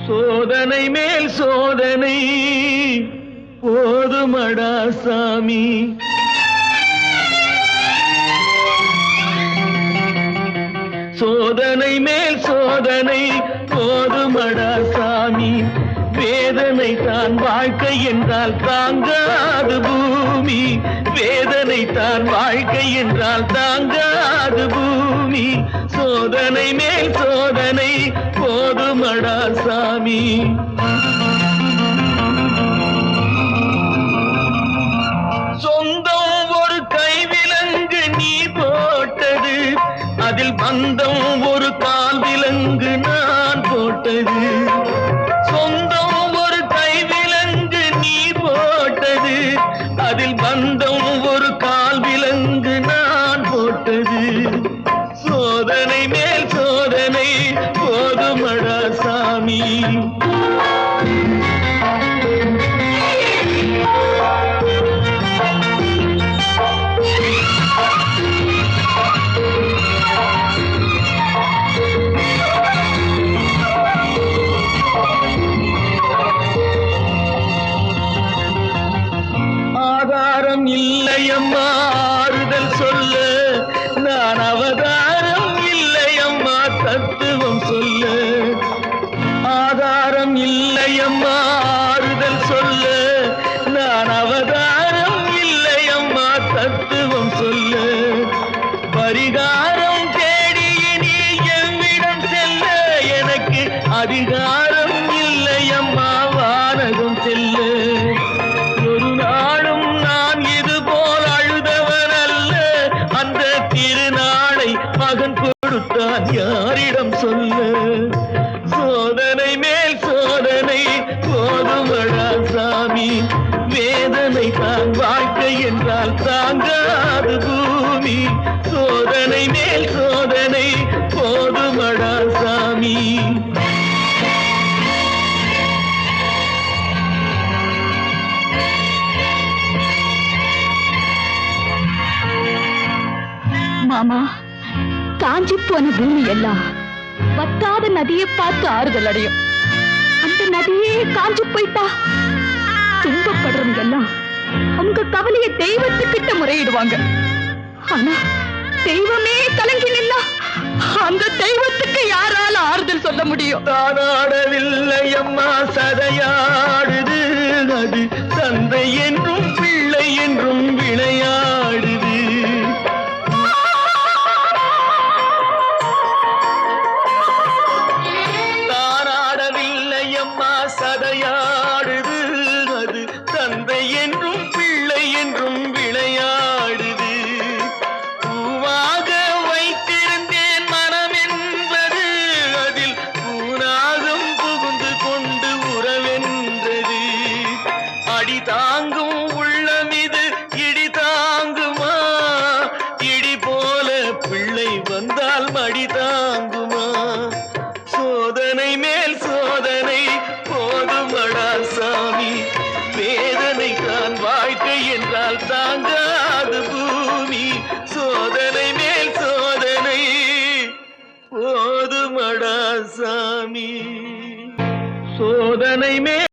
சோதனை மேல் சோதனை போதுமடா சாமி. சோதனை மேல் சோதனை போதுமடா சாமி. வேதனை தான் வாழ்க்கை என்றால் தாங்காது பூமி. வேதனை தான் வாழ்க்கை என்றால் தாங்காது பூமி. சோதனை மேல் சோதனை போதுமடா சாமி. சொந்தம் ஒரு கைவிலங்கு நீ போட்டது, அதில் பந்தம் ஒரு கால் விலங்கு நான் போட்டது. சொந்தம் ஒரு கைவிலங்கு நீ போட்டது, அதில் பந்தம் ஒரு கால் விலங்கு நான் போட்டது. சோதனை மேல் சோதனை போதுமடா சாமி. ஆதாரம் இல்லையம்மா ஆறுதல் சொல்ல, நான் அவதாரம் இல்லையம்மா தத்துவம் சொல்ல. ஆதாரம் இல்லையம்மா ஆறுதல் சொல்ல, நான் அவதாரம் இல்லையம்மா தத்துவம் சொல்ல. பரிகாரம் தேடி நீ எம்மிடம் செல்ல, எனக்கு அதிகாரம் இல்லையம்மா வானகம் செல்ல. ஒரு நாளும் நான் இது போல் அழுதவன் அல்ல, அந்த திருநாளை மகன் கொடுத்தான் யாரிடம் சொல்ல. சோதனை மேல் சோதனை போதுமடா சாமி. வேதனை தான் வாழ்க்கை என்றால் தாங்காது பூமி. சோதனை மேல் சோதனை போதுமடா சாமி. மாமா, காஞ்சி போன பூமி எல்லாம் வத்தாத நதியை பார்த்து ஆறுதல் அடையும். அந்த நதியே காஞ்சி போயிட்டா துன்பப்படுறவங்க எல்லாம் அவங்க கவலையை தெய்வத்துக்கிட்ட முறையிடுவாங்க. ஆனா தெய்வமே கலங்கி நின்னா அந்த தெய்வத்துக்கு யாரால ஆறுதல் சொல்ல முடியும்? தானாடவில்லை அம்மா சதையாடுது, அது தந்தை என்றும் பிள்ளை என்றும் விளையாடுது. சதையாடுது, அது தந்தை என்றும் பிள்ளை என்றும் விளையாடுது. பூவாக வைத்திருந்தேன் மனம் என்பது, அதில் பூனாகம் புகுந்து கொண்டு உறவென்றது. அடி தாங்கும் உள்ளம் இது இடி தாங்குமா? இடி போல பிள்ளை வந்தால் மடி தாங்குமா? சோதனை மேல் சோதனை போதுமடா சாமி. வேதனை தான் வாழ்க்கை என்றால் தாங்காது பூமி. சோதனை மேல் சோதனை போதுமடா சாமி. சோதனை மேல்